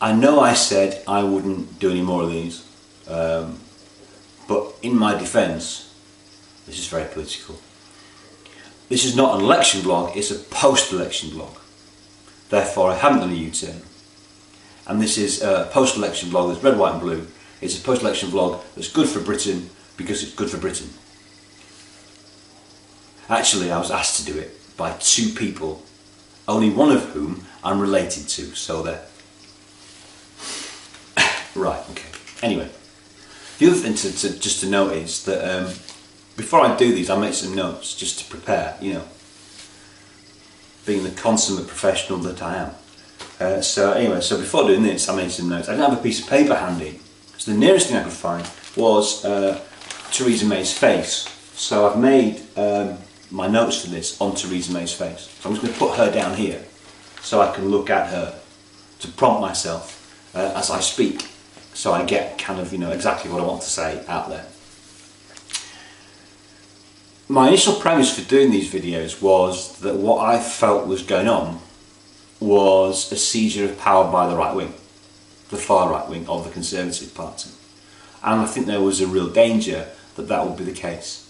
I know I said I wouldn't do any more of these, but in my defence, this is very political. This is not an election blog, it's a post-election blog. Therefore I haven't done a U-turn. And this is a post-election blog that's red, white and blue. It's a post-election blog that's good for Britain because it's good for Britain. Actually, I was asked to do it by two people, only one of whom I'm related to, so there. Right, okay. Anyway, the other thing just to note is that before I do these, I make some notes just to prepare, you know, being the consummate professional that I am. So before doing this, I made some notes. I didn't have a piece of paper handy, so the nearest thing I could find was Theresa May's face. So I've made my notes for this on Theresa May's face. So I'm just going to put her down here so I can look at her to prompt myself as I speak, so I get kind of, you know, exactly what I want to say out there. My initial premise for doing these videos was that what I felt was going on was a seizure of power by the right wing, the far right wing of the Conservative Party. And I think there was a real danger that that would be the case,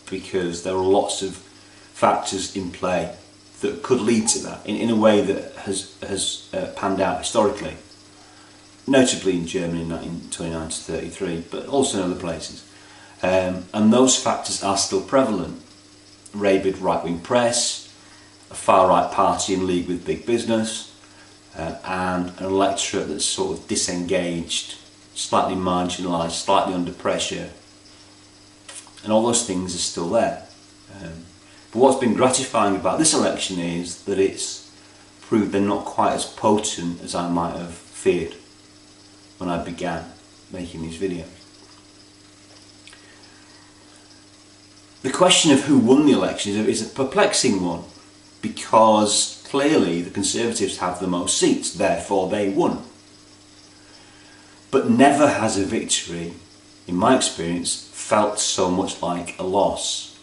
because there are lots of factors in play that could lead to that in a way that has panned out historically, notably in Germany in 1929 to 33, but also in other places. And those factors are still prevalent. Rabid right-wing press, a far-right party in league with big business, and an electorate that's sort of disengaged, slightly marginalised, slightly under pressure, and all those things are still there. But what's been gratifying about this election is that it's proved they're not quite as potent as I might have feared when I began making these videos. The question of who won the election is a perplexing one, because clearly the Conservatives have the most seats, therefore they won. But never has a victory, in my experience, felt so much like a loss.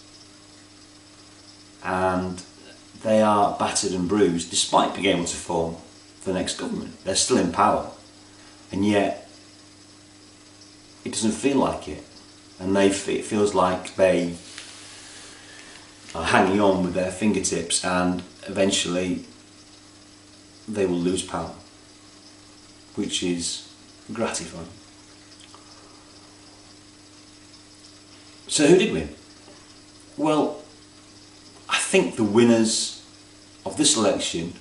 And they are battered and bruised despite being able to form the next government. They're still in power, and yet it doesn't feel like it. And it feels like they are hanging on with their fingertips, and eventually they will lose power, which is gratifying. So who did win? Well, I think the winners of this election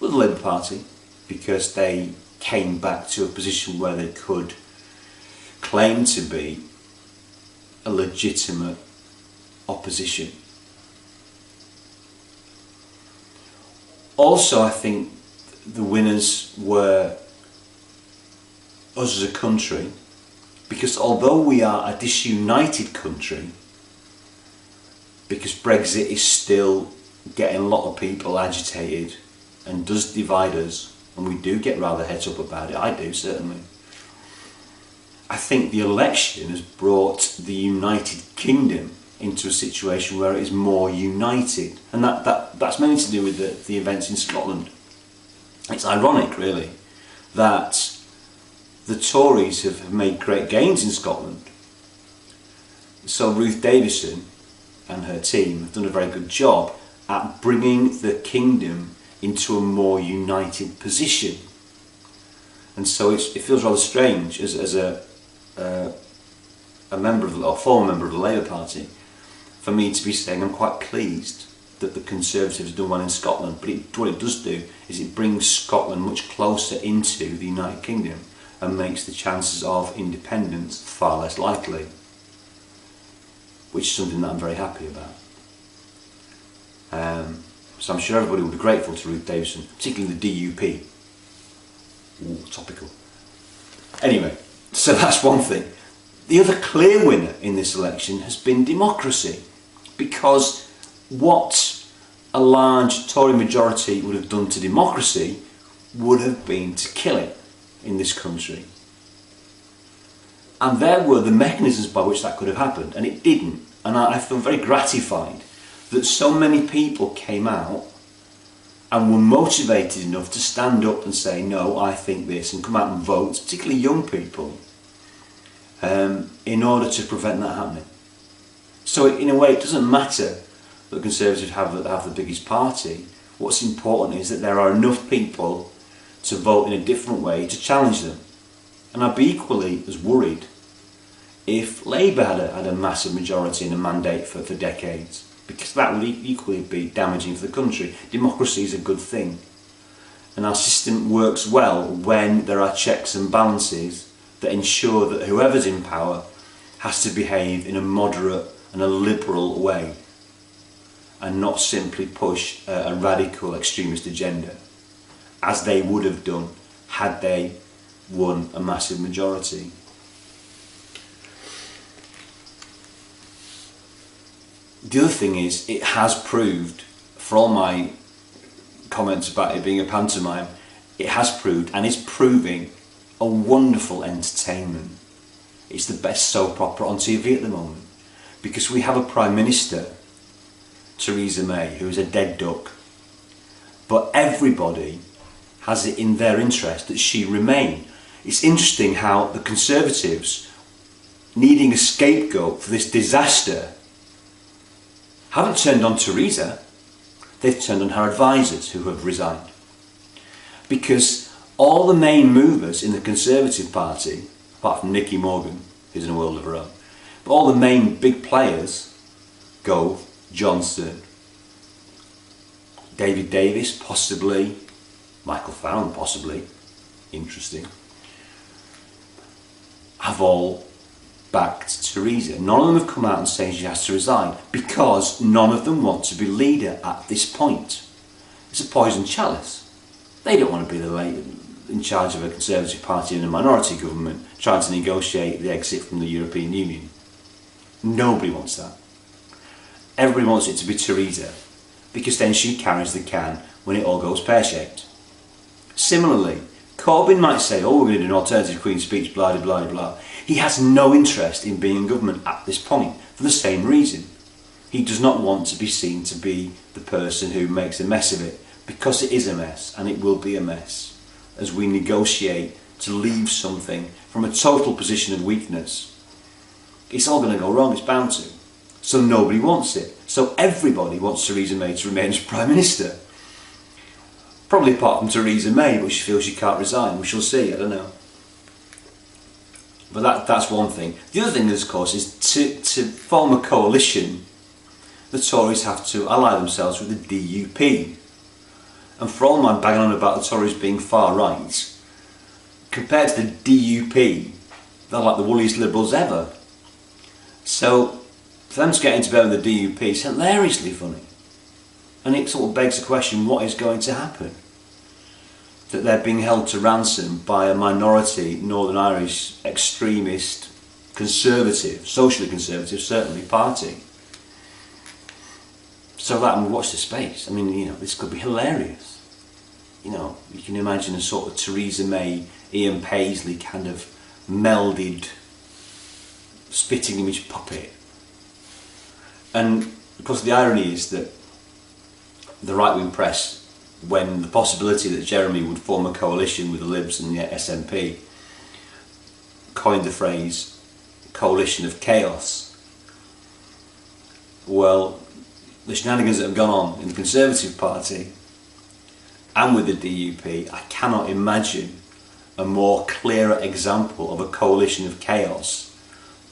were the Labour Party, because they came back to a position where they could claim to be a legitimate opposition. Also, I think the winners were us as a country, because although we are a disunited country, because Brexit is still getting a lot of people agitated and does divide us, and we do get rather heads up about it, I do certainly, I think the election has brought the United Kingdom into a situation where it is more united, and that's mainly to do with the events in Scotland. It's ironic, really, that the Tories have made great gains in Scotland. So Ruth Davison and her team have done a very good job at bringing the kingdom into a more united position. And so it feels rather strange as a member of the, or former member of the Labour Party, for me to be saying I'm quite pleased that the Conservatives have done well in Scotland, but what it does do is it brings Scotland much closer into the United Kingdom and makes the chances of independence far less likely, which is something that I'm very happy about. So I'm sure everybody will be grateful to Ruth Davison, particularly the DUP. Ooh, topical. Anyway, so that's one thing. The other clear winner in this election has been democracy, because what a large Tory majority would have done to democracy would have been to kill it in this country. And there were the mechanisms by which that could have happened, and it didn't. And I feel very gratified that so many people came out and were motivated enough to stand up and say, no, I think this, and come out and vote, particularly young people, in order to prevent that happening. So in a way, it doesn't matter that Conservatives have the biggest party. What's important is that there are enough people to vote in a different way to challenge them. And I'd be equally as worried if Labour had a massive majority and a mandate for decades, because that would equally be damaging for the country. Democracy is a good thing, and our system works well when there are checks and balances that ensure that whoever's in power has to behave in a moderate and a liberal way and not simply push a radical extremist agenda, as they would have done had they won a massive majority. The other thing is, it has proved, for all my comments about it being a pantomime, it has proved and is proving a wonderful entertainment. It's the best soap opera on TV at the moment, because we have a Prime Minister, Theresa May, who is a dead duck, but everybody has it in their interest that she remain. It's interesting how the Conservatives, needing a scapegoat for this disaster, haven't turned on Theresa, they've turned on her advisors who have resigned. Because all the main movers in the Conservative Party, apart from Nicky Morgan, who's in a world of her own, but all the main big players, Gove, Johnson, David Davis, possibly, Michael Fallon, possibly, interesting, have all backed Theresa. None of them have come out and said she has to resign, because none of them want to be leader at this point. It's a poison chalice. They don't want to be in charge of a Conservative Party in a minority government trying to negotiate the exit from the European Union. Nobody wants that. Everybody wants it to be Theresa, because then she carries the can when it all goes pear-shaped. Similarly, Corbyn might say, oh, we're going to do an alternative Queen's speech, blah, blah, blah, blah. He has no interest in being in government at this point, for the same reason. He does not want to be seen to be the person who makes a mess of it, because it is a mess, and it will be a mess, as we negotiate to leave something from a total position of weakness. It's all going to go wrong, it's bound to. So nobody wants it. So everybody wants Theresa May to remain as Prime Minister. Probably apart from Theresa May, but she feels she can't resign. We shall see, I don't know. But that's one thing. The other thing, of course, is to form a coalition, the Tories have to ally themselves with the DUP. And for all my banging on about the Tories being far right, compared to the DUP, they're like the woolliest Liberals ever. So for them to get into bed with the DUP is hilariously funny. And it sort of begs the question, what is going to happen? That they're being held to ransom by a minority Northern Irish extremist, conservative, socially conservative, certainly, party. So that, I mean, watch the space. I mean, you know, this could be hilarious. You know, you can imagine a sort of Theresa May, Ian Paisley kind of melded spitting image puppet. And of course the irony is that the right-wing press, when the possibility that Jeremy would form a coalition with the Libs and the SNP, coined the phrase coalition of chaos. Well, the shenanigans that have gone on in the Conservative Party and with the DUP, I cannot imagine a more clearer example of a coalition of chaos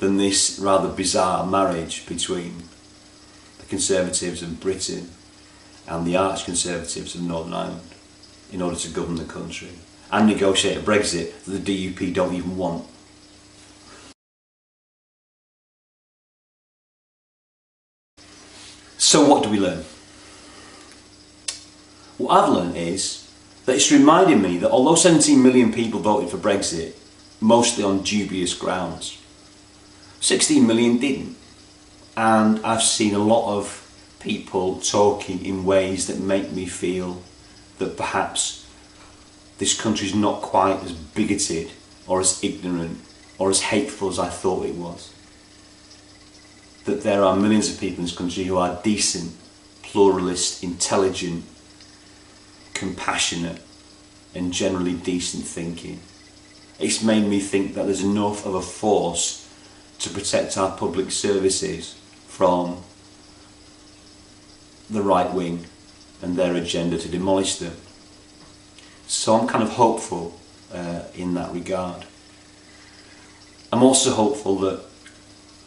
than this rather bizarre marriage between the Conservatives of Britain and the arch-conservatives of Northern Ireland in order to govern the country and negotiate a Brexit that the DUP don't even want. So what do we learn? What I've learned is that it's reminded me that although 17 million people voted for Brexit, mostly on dubious grounds, 16 million didn't. And I've seen a lot of people talking in ways that make me feel that perhaps this country's not quite as bigoted or as ignorant or as hateful as I thought it was. That there are millions of people in this country who are decent, pluralist, intelligent, compassionate and generally decent thinking. It's made me think that there's enough of a force to protect our public services from the right wing and their agenda to demolish them. So I'm kind of hopeful in that regard. I'm also hopeful that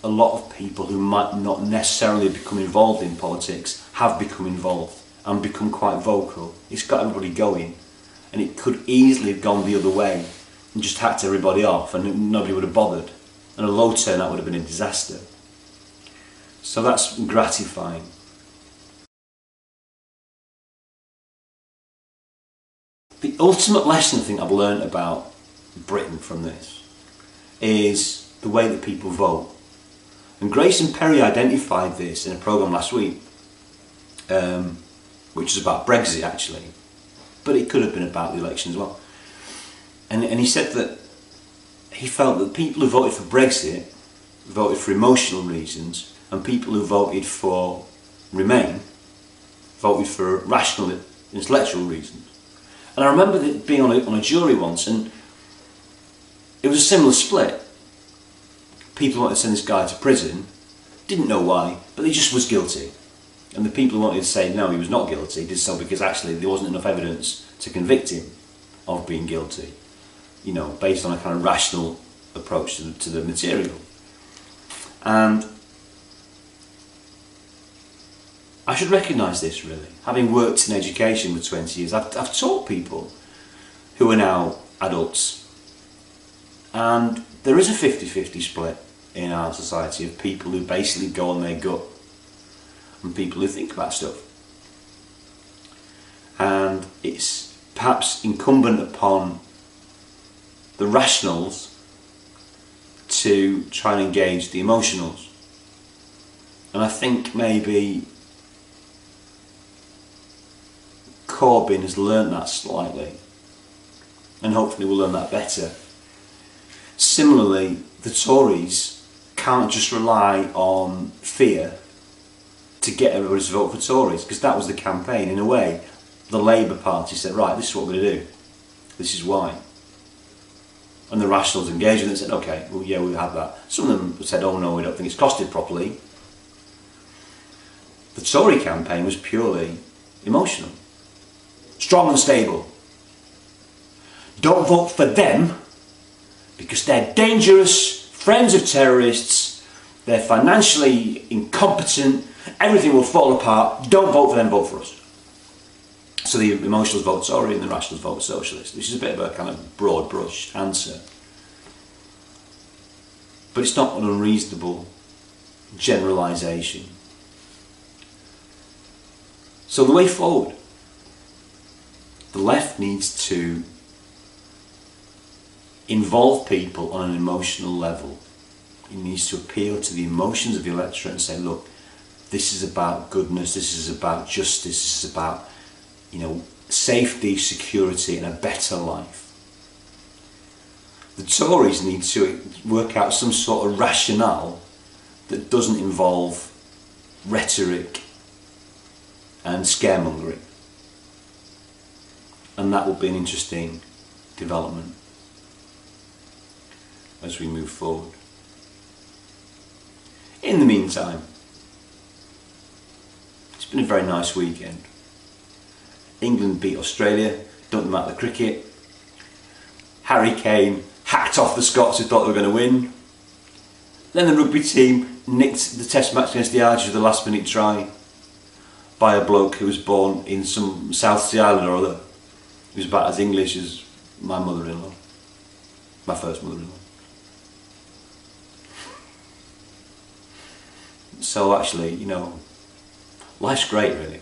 a lot of people who might not necessarily become involved in politics have become involved and become quite vocal. It's got everybody going, and it could easily have gone the other way and just hacked everybody off and nobody would have bothered, and a low turnout would have been a disaster. So that's gratifying. The ultimate lesson I think I've learned about Britain from this is the way that people vote. And Grayson Perry identified this in a programme last week, which is about Brexit actually, but it could have been about the election as well. And he said that he felt that people who voted for Brexit voted for emotional reasons, and people who voted for Remain voted for rational, intellectual reasons. And I remember being on a jury once, and it was a similar split. People wanted to send this guy to prison, didn't know why, but he just was guilty. And the people who wanted to say no, he was not guilty, did so because actually there wasn't enough evidence to convict him of being guilty, you know, based on a kind of rational approach to the material. And I should recognise this really. Having worked in education for 20 years, I've taught people who are now adults, and there is a 50-50 split in our society of people who basically go on their gut and people who think about stuff. And it's perhaps incumbent upon the rationals to try and engage the emotionals. And I think maybe Corbyn has learnt that slightly, and hopefully will learn that better. Similarly, the Tories can't just rely on fear to get everybody to vote for Tories, because that was the campaign. In a way, the Labour Party said, right, this is what we're going to do, this is why. And the Rationals engaged with it and said, okay, well yeah, we'll have that. Some of them said, oh no, we don't think it's costed properly. The Tory campaign was purely emotional. Strong and stable. Don't vote for them because they're dangerous, friends of terrorists, they're financially incompetent, everything will fall apart, don't vote for them, vote for us. So the emotionals vote Tory and the rationals vote Socialist, which is a bit of a kind of broad brush answer. But it's not an unreasonable generalisation. So the way forward, the left needs to involve people on an emotional level. It needs to appeal to the emotions of the electorate and say, look, this is about goodness, this is about justice, this is about, you know, safety, security and a better life. The Tories need to work out some sort of rationale that doesn't involve rhetoric and scaremongering. And that will be an interesting development as we move forward. In the meantime, it's been a very nice weekend. England beat Australia, don't matter the cricket. Harry Kane hacked off the Scots who thought they were going to win. Then the rugby team nicked the test match against the Argies with a last minute try by a bloke who was born in some South Sea island or other. He was about as English as my mother-in-law, my first mother-in-law. So actually, you know, life's great really.